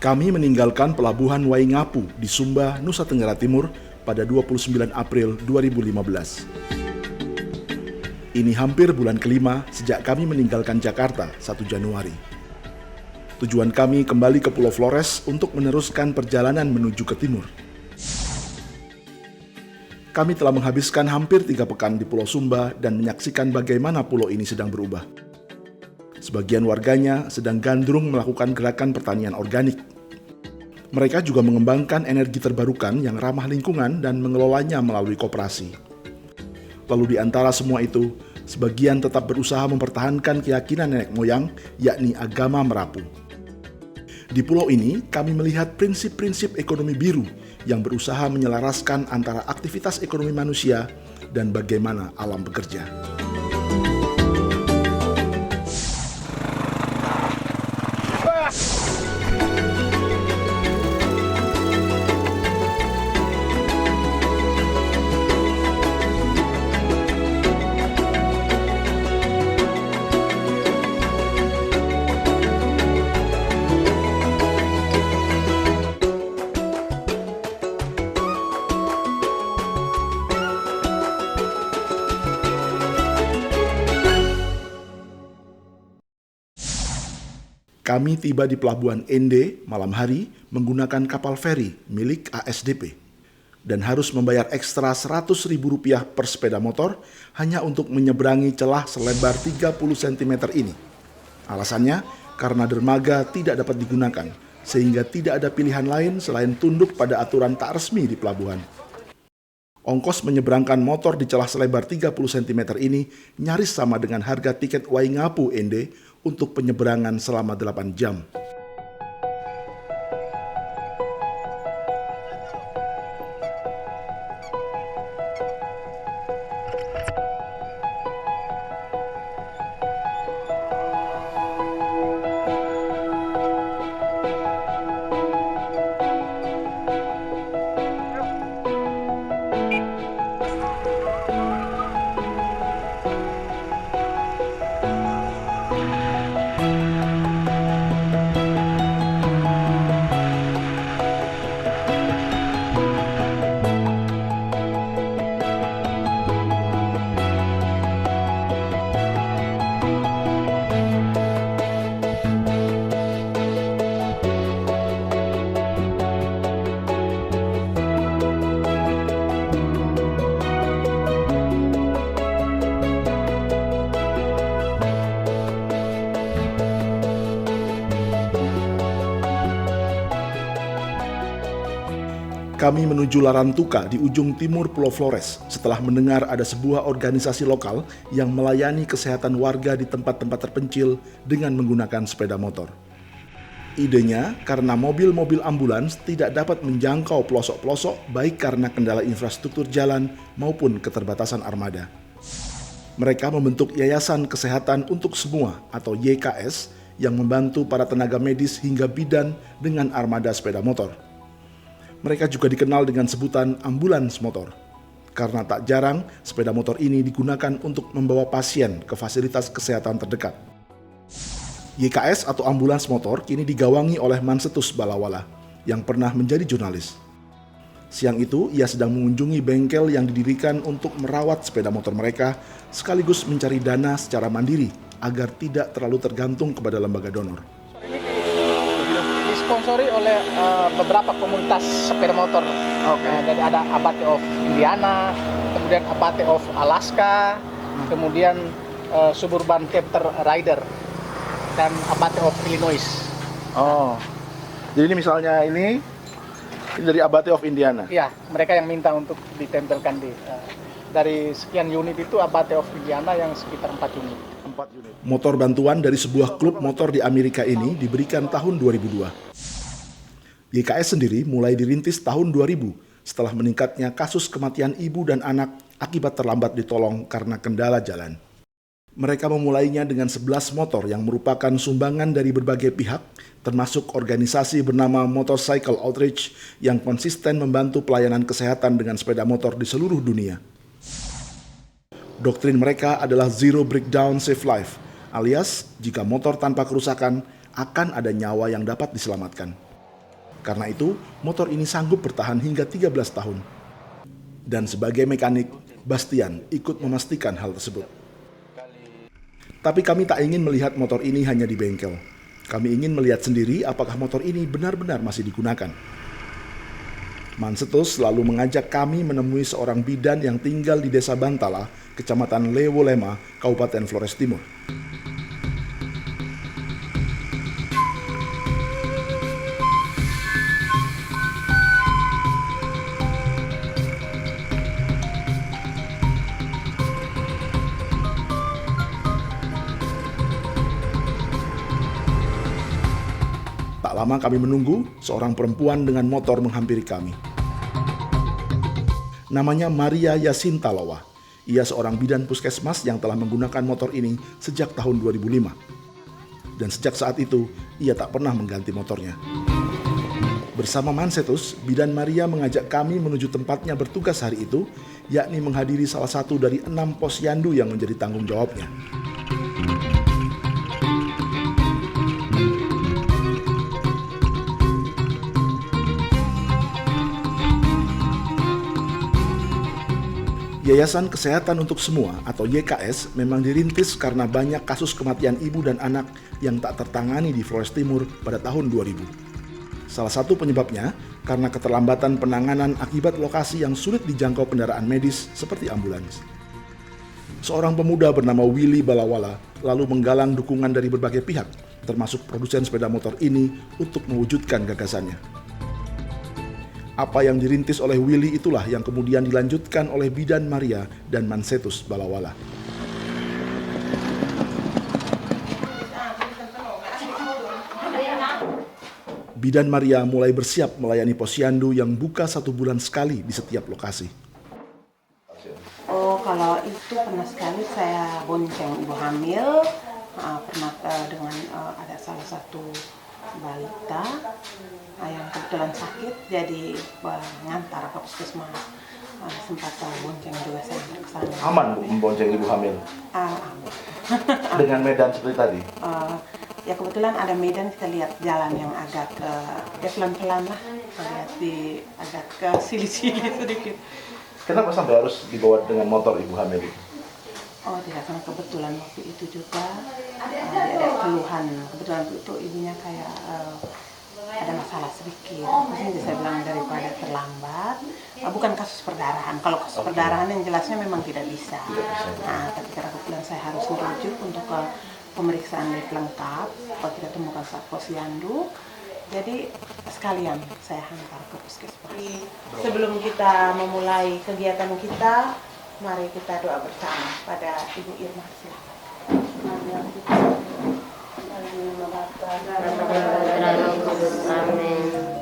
Kami meninggalkan pelabuhan Waingapu di Sumba, Nusa Tenggara Timur pada 29 April 2015. Ini hampir bulan kelima sejak kami meninggalkan Jakarta 1 Januari. Tujuan kami kembali ke Pulau Flores untuk meneruskan perjalanan menuju ke timur. Kami telah menghabiskan hampir 3 pekan di Pulau Sumba dan menyaksikan bagaimana pulau ini sedang berubah. Sebagian warganya sedang gandrung melakukan gerakan pertanian organik. Mereka juga mengembangkan energi terbarukan yang ramah lingkungan dan mengelolanya melalui koperasi. Lalu di antara semua itu, sebagian tetap berusaha mempertahankan keyakinan nenek moyang, yakni agama Merapu. Di pulau ini, kami melihat prinsip-prinsip ekonomi biru yang berusaha menyelaraskan antara aktivitas ekonomi manusia dan bagaimana alam bekerja. Kami tiba di Pelabuhan Ende malam hari menggunakan kapal feri milik ASDP dan harus membayar ekstra Rp100.000 per sepeda motor hanya untuk menyeberangi celah selebar 30 cm ini. Alasannya karena dermaga tidak dapat digunakan sehingga tidak ada pilihan lain selain tunduk pada aturan tak resmi di pelabuhan. Ongkos menyeberangkan motor di celah selebar 30 cm ini nyaris sama dengan harga tiket Waingapu Ende untuk penyeberangan selama 8 jam. Kami menuju Larantuka di ujung timur Pulau Flores setelah mendengar ada sebuah organisasi lokal yang melayani kesehatan warga di tempat-tempat terpencil dengan menggunakan sepeda motor. Idenya karena mobil-mobil ambulans tidak dapat menjangkau pelosok-pelosok baik karena kendala infrastruktur jalan maupun keterbatasan armada. Mereka membentuk Yayasan Kesehatan untuk Semua atau YKS yang membantu para tenaga medis hingga bidan dengan armada sepeda motor. Mereka juga dikenal dengan sebutan ambulans motor, karena tak jarang sepeda motor ini digunakan untuk membawa pasien ke fasilitas kesehatan terdekat. YKS atau ambulans motor kini digawangi oleh Mansetus Balawala yang pernah menjadi jurnalis. Siang itu ia sedang mengunjungi bengkel yang didirikan untuk merawat sepeda motor mereka sekaligus mencari dana secara mandiri agar tidak terlalu tergantung kepada lembaga donor. Disponsori oleh beberapa komunitas sepeda motor. Jadi ada Abate of Indiana, kemudian Abate of Alaska, kemudian Suburban Captor Rider, dan Abate of Illinois. Oh, jadi ini misalnya ini dari Abate of Indiana? Iya, mereka yang minta untuk ditempelkan dari sekian unit itu Abate of Indiana yang sekitar 4 unit. Motor bantuan dari sebuah klub motor di Amerika ini diberikan tahun 2002. YKS sendiri mulai dirintis tahun 2000 setelah meningkatnya kasus kematian ibu dan anak akibat terlambat ditolong karena kendala jalan. Mereka memulainya dengan 11 motor yang merupakan sumbangan dari berbagai pihak, termasuk organisasi bernama Motorcycle Outreach yang konsisten membantu pelayanan kesehatan dengan sepeda motor di seluruh dunia. Doktrin mereka adalah Zero Breakdown Save Life, alias jika motor tanpa kerusakan, akan ada nyawa yang dapat diselamatkan. Karena itu, motor ini sanggup bertahan hingga 13 tahun. Dan sebagai mekanik, Bastian ikut memastikan hal tersebut. Tapi kami tak ingin melihat motor ini hanya di bengkel. Kami ingin melihat sendiri apakah motor ini benar-benar masih digunakan. Mansetus selalu mengajak kami menemui seorang bidan yang tinggal di Desa Bantala, Kecamatan Lewolema, Kabupaten Flores Timur. Tak lama kami menunggu, seorang perempuan dengan motor menghampiri kami. Namanya Maria Yasinta Lawa. Ia seorang bidan puskesmas yang telah menggunakan motor ini sejak tahun 2005. Dan sejak saat itu, ia tak pernah mengganti motornya. Bersama Mansetus, bidan Maria mengajak kami menuju tempatnya bertugas hari itu, yakni menghadiri salah satu dari 6 posyandu yang menjadi tanggung jawabnya. Yayasan Kesehatan untuk Semua atau YKS memang dirintis karena banyak kasus kematian ibu dan anak yang tak tertangani di Flores Timur pada tahun 2000. Salah satu penyebabnya karena keterlambatan penanganan akibat lokasi yang sulit dijangkau kendaraan medis seperti ambulans. Seorang pemuda bernama Willy Balawala lalu menggalang dukungan dari berbagai pihak, termasuk produsen sepeda motor ini untuk mewujudkan gagasannya. Apa yang dirintis oleh Willy itulah yang kemudian dilanjutkan oleh bidan Maria dan Mansetus Balawala. Bidan Maria mulai bersiap melayani posyandu yang buka 1 bulan sekali di setiap lokasi. Oh, kalau itu pernah sekali saya bonceng ibu hamil, pernah dengan ada salah satu balita yang kebetulan sakit, jadi ngantar ke puskesmas. Sempat bonceng juga saya ke sana. Aman Bu membonceng ibu hamil? Aman. Dengan medan seperti tadi? Ya kebetulan ada medan, kita lihat jalan yang agak ya pelan-pelan lah, kita lihat agak ke sili-sili sedikit. Kenapa sampai harus dibawa dengan motor ibu hamil itu? Oh tidak, karena kebetulan waktu itu juga ada keluhan. Kebetulan itu ibunya kayak ada masalah sedikit. Jadi saya bilang daripada terlambat, bukan kasus perdarahan. Kalau kasus perdarahan yang jelasnya memang tidak bisa. Nah, tapi karena kebetulan saya harus merujuk untuk pemeriksaan lab lengkap, kalau kita temukan saat posyandu. Jadi sekalian saya hantar ke puskesmas. Sebelum kita memulai kegiatan kita, mari kita doa bersama pada Ibu Irma. Amin.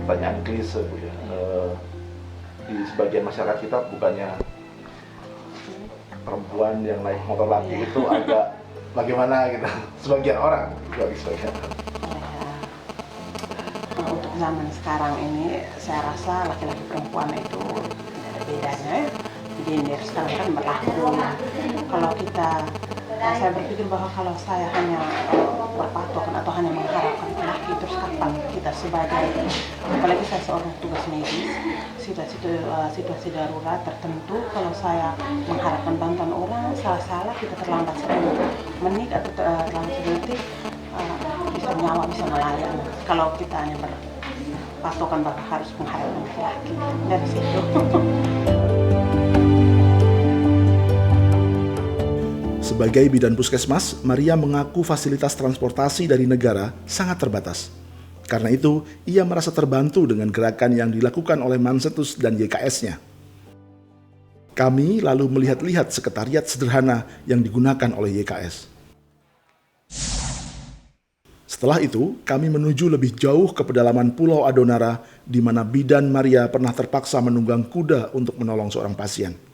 Pertanyaan klise Bu ya, di sebagian masyarakat kita bukannya perempuan yang naik motor laki itu agak bagaimana gitu, sebagian orang bagi sebagian. Untuk zaman sekarang ini saya rasa laki-laki perempuan itu tidak ada bedanya. Gender sekarang kan berlaku. Kalau kita, saya berpikir bahwa kalau saya hanya berpatokan atau hanya mengharapkan laki, terus kapan kita sebagai, apalagi saya seorang tugas medis, situasi darurat tertentu, kalau saya mengharapkan bantuan orang, salah-salah kita terlambat 1 menit atau terlambat 1 detik, bisa nyawa bisa melayang. Kalau kita hanya patokan bahwa harus meng-hire laki-laki dari situ. Sebagai bidan puskesmas, Maria mengaku fasilitas transportasi dari negara sangat terbatas. Karena itu, ia merasa terbantu dengan gerakan yang dilakukan oleh Mansetus dan YKS-nya. Kami lalu melihat-lihat sekretariat sederhana yang digunakan oleh YKS. Setelah itu, kami menuju lebih jauh ke pedalaman Pulau Adonara, di mana bidan Maria pernah terpaksa menunggang kuda untuk menolong seorang pasien.